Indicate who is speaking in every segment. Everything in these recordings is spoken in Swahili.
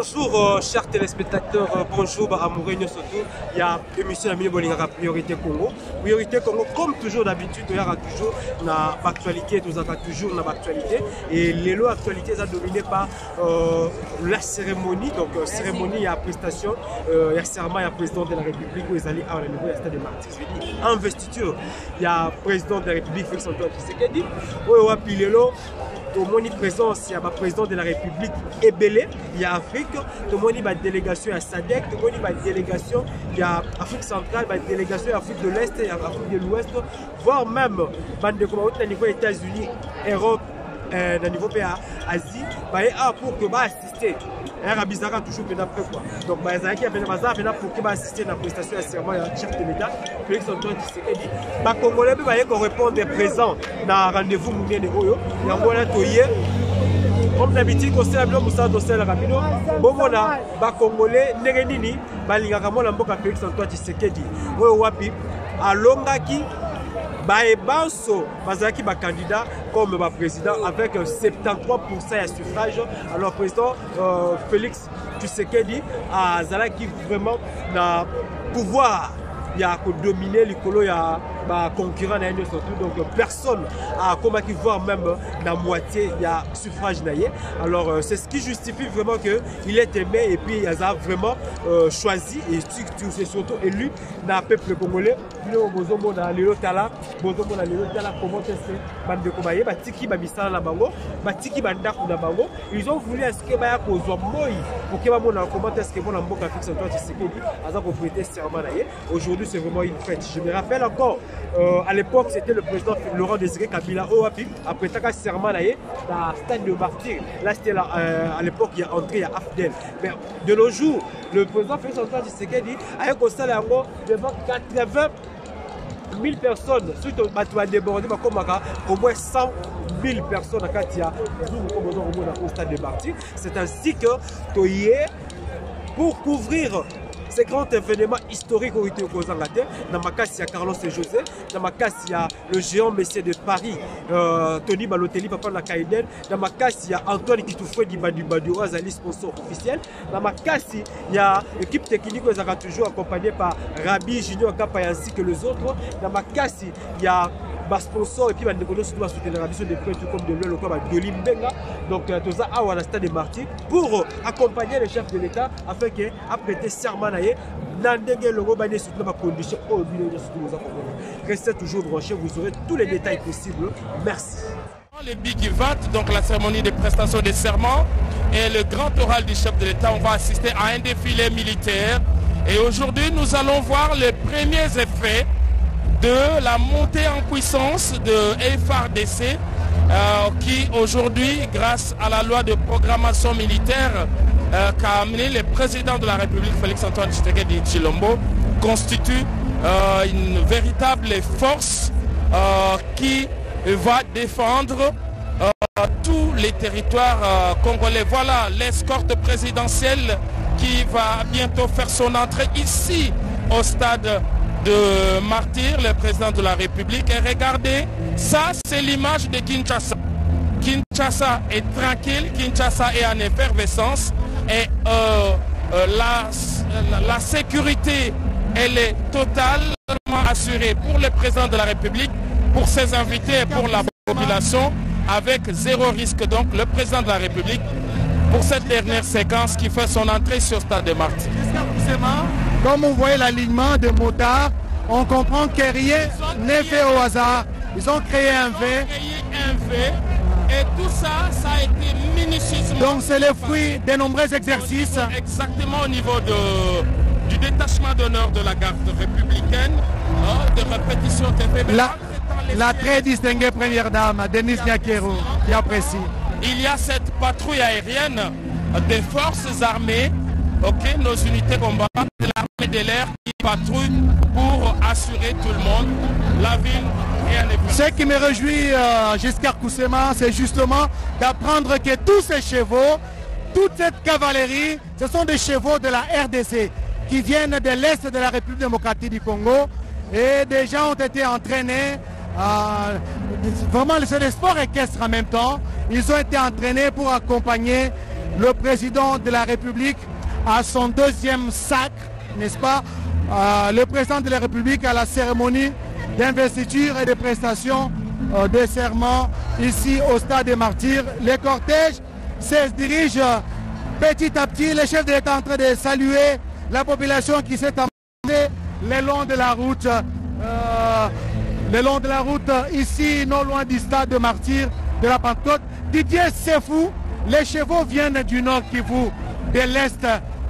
Speaker 1: Bonjour chers téléspectateurs, bonjour amoureux surtout. Il y a émission de Bolingara Priorité Congo. Priorité Congo, comme toujours d'habitude, il y aura toujours l'actualité, toujours l'actualité. Et les lots actualités sont dominées par la cérémonie. Donc cérémonie, il y a prestation, il y a serment, il y a président de la République où ils allaient à niveau de stade de Martyrs. Investiture, il y a président de la République Félix Antoine Tshisekedi. Où il y a Pilelo. Tout le monde présence, il y a le président de la République Ebélé, il y a Afrique, tout le monde il y a délégation à SADC, tout le monde il y a délégation, il y a Afrique centrale, il y a délégation à Afrique de l'Est, il y a Afrique de l'Ouest, voire même au niveau des États-Unis, Europe, au niveau de l'Asie, pour que assister. Il y a toujours après quoi. Donc, il y a pour que assister à la prestation de serment du chef de l'État, Félix Antoine Tshisekedi. Les Congolais peuvent répondre présent dans le rendez-vous mondial de Oyo. Comme d'habitude, on sait que Moussa Dossel Rapido, Bomona, Congolais, Nerenini, Balingakamo, Lamboka Félix Antoine Tshisekedi. Wapi, à Longaki. Baebanso, Bazaki ba candidat comme président avec 73% de suffrage. Alors président Félix Tshisekedi a Zalaki vraiment na pouvoir. Il y a dominer les colos, il y a concurrent surtout, donc personne a comment qui voit même la moitié il y a suffrage naïe. Alors c'est ce qui justifie vraiment qu'il est aimé et puis il a vraiment choisi et c'est surtout élu dans le peuple congolais. Comment ils ont voulu est-ce que comment est-ce que prêter serment. Aujourd'hui c'est vraiment une fête. Je me rappelle encore à l'époque c'était le président Laurent Désiré Kabila Oapi après ta serment dans le stade de Martyrs. Là c'était à l'époque il y a entré il y a Afdel. Mais de nos jours le président Félix Antoine Tshisekedi a un constat devant 80 000 personnes. Surtout tu vas déborder au moins 100 000 personnes à Katia au stade de Martyrs. C'est ainsi que pour couvrir ces grands événements historiques ont été opposés à la terre. Dans ma casse, il y a Carlos et José. Dans ma casse, il y a le géant Messier de Paris, Tony Balotelli, papa de la Kaiden. Dans ma casse, il y a Antoine Kitoufoué Dibadou Azali, sponsor officiel. Dans ma casse, il y a l'équipe technique qui sera toujours accompagnée par Rabi, Junior Kappa ainsi que les autres. Dans ma casse, il y a sponsor et puis surtout la soutenir la mission des prêts comme de l'eau, comme de l'Imbenga. Donc, tout ça à la stade des Martyrs pour accompagner le chef de l'État afin qu'il prêter serment. Restez toujours branchés, vous aurez tous les détails possibles. Merci.
Speaker 2: Les Big Event, donc la cérémonie de prestation des serments et le grand oral du chef de l'État, on va assister à un défilé militaire. Et aujourd'hui, nous allons voir les premiers effets de la montée en puissance de FARDC qui aujourd'hui, grâce à la loi de programmation militaire qu'a amené le président de la République, Félix Antoine Tshisekedi Tshilombo, constitue une véritable force qui va défendre tous les territoires congolais. Voilà l'escorte présidentielle qui va bientôt faire son entrée ici au stade de Martyrs, le président de la République. Et regardez, ça c'est l'image de Kinshasa. Kinshasa est tranquille, Kinshasa est en effervescence et la sécurité elle est totalement assurée pour le président de la République, pour ses invités et pour la population avec zéro risque. Donc le président de la République pour cette dernière séquence qui fait son entrée sur le stade de Martyrs.
Speaker 3: Comme on voyait l'alignement des motards, on comprend que rien n'est fait au hasard. Ils ont créé un V.
Speaker 2: Et tout ça, ça a été minutieusement.
Speaker 3: Donc c'est le fruit des nombreux exercices.
Speaker 2: Exactement au niveau du détachement d'honneur de la garde républicaine, de répétition TV.
Speaker 3: La très distinguée première dame, Denise Nyakero, qui apprécie.
Speaker 2: Il y a cette patrouille aérienne des forces armées, nos unités combattantes de l'armée de l'air qui patrouillent pour assurer tout le monde la ville.
Speaker 3: Ce qui me réjouit, Giscard Koussema, c'est justement d'apprendre que tous ces chevaux, toute cette cavalerie, ce sont des chevaux de la RDC qui viennent de l'Est de la République démocratique du Congo et des gens ont été entraînés, vraiment c'est des sports équestres en même temps, ils ont été entraînés pour accompagner le président de la République à son deuxième sacre, n'est-ce pas? Le président de la République à la cérémonie d'investiture et de prestation des serments ici au Stade des Martyrs. Les cortèges se dirigent petit à petit. Le chef de l'État est en train de saluer la population qui s'est amassée le long de la route, ici, non loin du Stade des Martyrs de la Pentecôte. Didier Sefou, les chevaux viennent du Nord Kivu, de l'Est.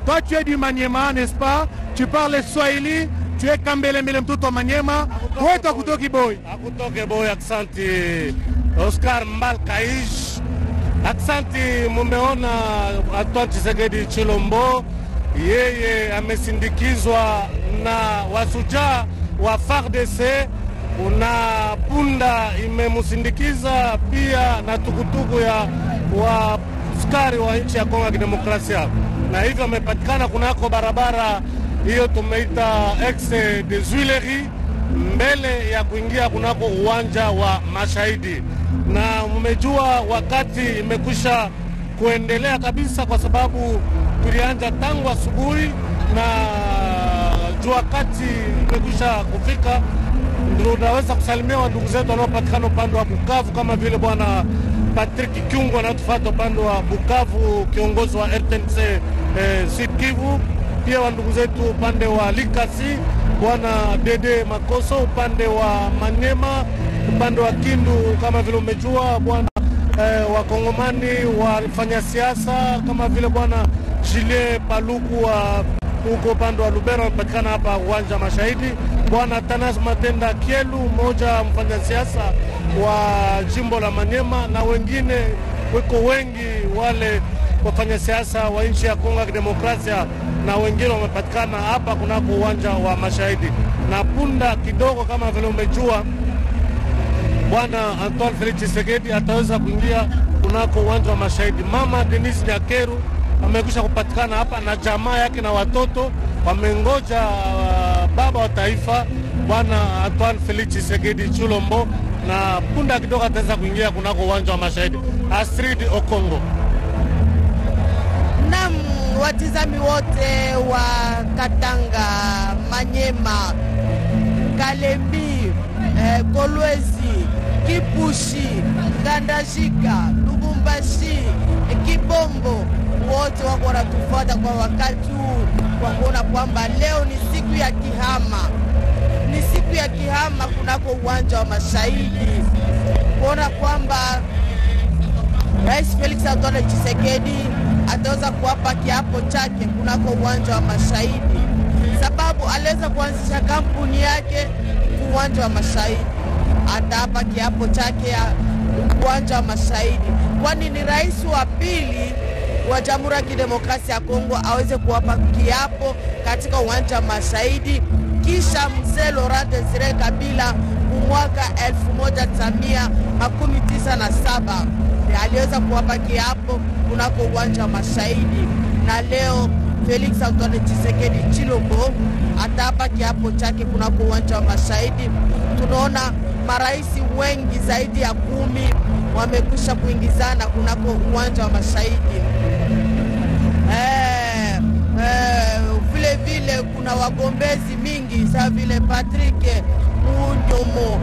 Speaker 3: Toi, tu es du Maniema, n'est-ce pas? Tu parles Swahili, tu es Kambele Melem tout au Maniema. Où est Akutoki Boy?
Speaker 4: Akutoki Boy, aksanti Oscar Mbalkaish. Aksanti mumeona Antoine Tshisekedi Chilombo. Yeye amesindikizwa na wasujaa wa FARDC. Una punda imemusindikiza pia na tukutuku ya wa askari wa nchi ya Kongo ya Kidemokrasia, na hivyo amepatikana kunako barabara hiyo tumeita Exe des Huileries, mbele ya kuingia kunako uwanja wa Mashahidi. Na mmejua wakati imekwisha kuendelea kabisa, kwa sababu tulianza tangu asubuhi na jua kati imekwisha kufika. Ndio tunaweza kusalimia ndugu zetu wanaopatikana upande wa Bukavu, kama vile bwana Patrick Kyungu anatufuata upande wa Bukavu, kiongozi wa RTNC Sud Kivu. Pia ndugu zetu upande wa Likasi, bwana Dede Makoso upande wa Manyema, upande wa Kindu kama vile umejua bwana wa Kongomani wafanya siasa kama vile bwana Julien Paluku wa huko upande wa Lubero wapatikana hapa uwanja Mashahidi. Bwana Tanas Matenda Kielu, mmoja mfanya siasa wa jimbo la Manyema, na wengine weko wengi wale wafanya siasa wa nchi ya Kongo ya Kidemokrasia, na wengine wamepatikana hapa kunako uwanja wa Mashahidi. Na punda kidogo kama vile umejua bwana Antoine Felix Tshisekedi ataweza kuingia kunako uwanja wa Mashahidi. Mama Denise Nyakeru amekwisha kupatikana hapa na jamaa yake na watoto wamengoja baba wa taifa bwana Antoine Felix Tshisekedi Chilombo, na punda kidogo ataweza kuingia kunako uwanja wa Mashahidi. Astrid Okongo.
Speaker 5: Naam, watizami wote wa Katanga, Manyema, Kalembi, Kolwezi, Kipushi, Ngandajika, Lubumbashi, Kibombo, wote wako wanatufuata kwa wakati huu, kwa kuona kwamba leo ni siku ya kihama. Ni siku ya kihama kunako uwanja wa Mashahidi, kuona kwamba Rais Felix Antoine Tshisekedi ataweza kuapa kiapo chake kunako uwanja wa Mashahidi, sababu aliweza kuanzisha kampuni yake uwanja wa Mashahidi. Ataapa kiapo chake ya uwanja wa Mashahidi, kwani ni rais wa pili wa Jamhuri ya Kidemokrasia ya Kongo aweze kuapa kiapo katika uwanja wa Mashahidi kisha mzee Laurent Desire Kabila mwaka 1997 aliweza kuapa kiapo kunako uwanja wa Mashahidi. Na leo Felix Antoine Tshisekedi Chilombo ataapa kiapo chake kunako uwanja wa Mashahidi. Tunaona maraisi wengi zaidi ya 10 wamekwisha kuingizana kunako uwanja wa Mashahidi. Vile kuna wagombezi mingi sawa vile Patrick Mundomo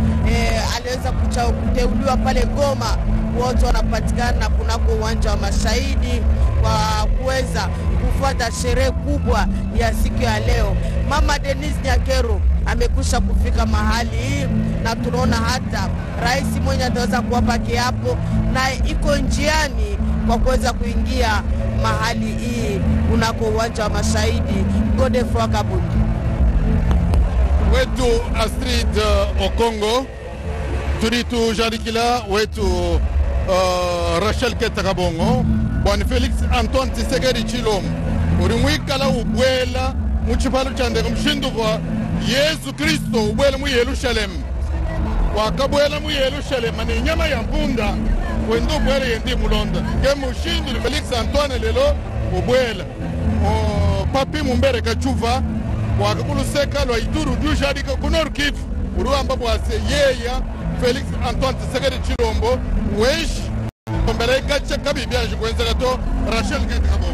Speaker 5: aliweza kuteuliwa pale Goma. Wote wanapatikana kunako uwanja wa Mashahidi kwa kuweza kufuata sherehe kubwa ya siku ya leo. Mama Denise Nyakeru amekwisha kufika mahali hii, na tunaona hata rais mwenye ataweza kuwapa kiapo na iko njiani kwa kuweza kuingia mahali hii kunako uwanja wa Mashahidi. Godefroid Kabundi
Speaker 6: wetu Astrid Okongo, turitu Jarikila wetu Rachel Ketakabongo, bwana Felix Antoine Tshisekedi Chilombo urimwikala ubwela muchipalo chande kumshindukwa Yesu Kristo ubwela mu Yerusalem, wakabwela mu Yerusalem ni nyama ya mpunda wendo ubwela yendi mulonda kemushindu Felix Antoine lelo ubwela papi mumbere kachuva wakakuluseka lwa Ituru dujadika kunor Kivu uruamba bwase yeya Felix Antoine Tshisekedi Chilombo wesh Mbele gacha kabi biaje kwenza gato Rachel Ketakabo.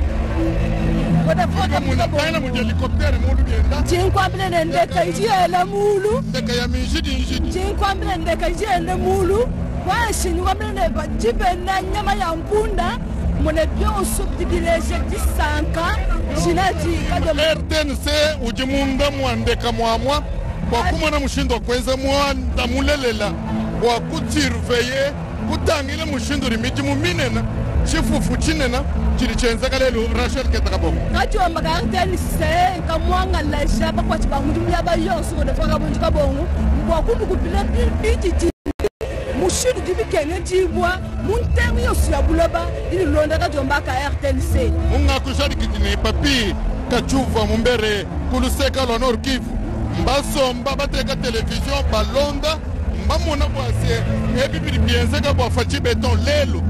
Speaker 5: Wada foda
Speaker 6: Muna paina mu helicopter mulu bienda.
Speaker 5: Chinkwambile ndeka ijela mulu.
Speaker 6: Ndeka ya minjidi.
Speaker 5: Chinkwambile ndeka ijela mulu. Washi nkwambile ndeka jibe na nyama ya mpunda. Mune byoso privilege disanka. Jinati kadolo.
Speaker 6: RTNC ujimunda mwandeka mwamwa. Kwa kumana mushindo kwenza mwanda mulelela. Kwa kutirveye. Kutangile mushindo rimiti muminena. Chifufu chinena. Chirichenza kalelu Rachel Ketakabo.
Speaker 5: Kati wa makarteni se kamwanga la shaba kwa chibangu jumla ba yonso ko defaka bonju kabongo mbo kundu kupila biti mushidu dibikene jibwa muntemi yosu ya buloba ili londa kati mbaka RTNC
Speaker 6: unga kushari kitine papi kachuva mumbere kuluseka lo Nord Kivu mbaso mbabateka television balonda mbamona bwase ebi bienze ka bwa fachi beton lelo